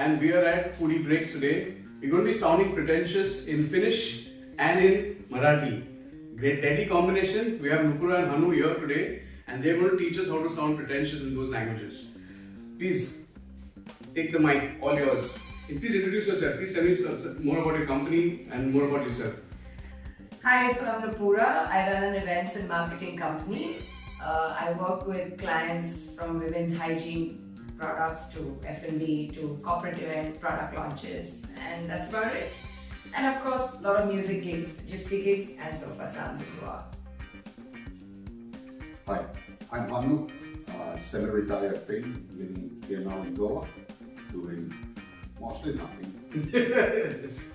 and we are at Foodybreaks today. We're going to be sounding pretentious in Finnish and in Marathi. Great deadly combination. We have Nupura and Hannu here today, and they're going to teach us how to sound pretentious in those languages. Please take the mic, all yours. And please introduce yourself. Please tell me more about your company and more about yourself. Hi, so I'm Nupura. I run an events and marketing company. I work with clients from women's hygiene products to F&B to corporate event product launches, and that's about it. And of course, a lot of music gigs, gypsy gigs, and sofa sounds as well. Hi, I'm Hannu, semi-retired Finn, living here now in Goa, doing mostly nothing.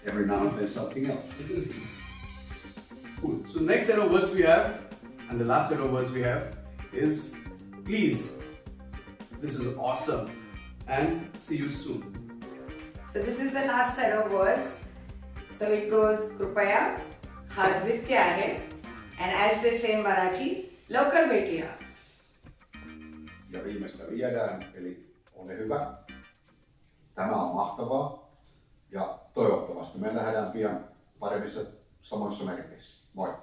Every now and then something else. Cool. So the next set of words we have, and the last set of words we have, is please. This is awesome, and see you soon. So this is the last set of words. So it goes Krupaya, Hadvitya hai, and as they say in Marathi, Lokal Betiya. Ja viimeistä viedään, eli ole hyvä. Tämä on mahtavaa. Ja toivottavasti me nähdään pian paremmissa samoissa merkeissä. Moi!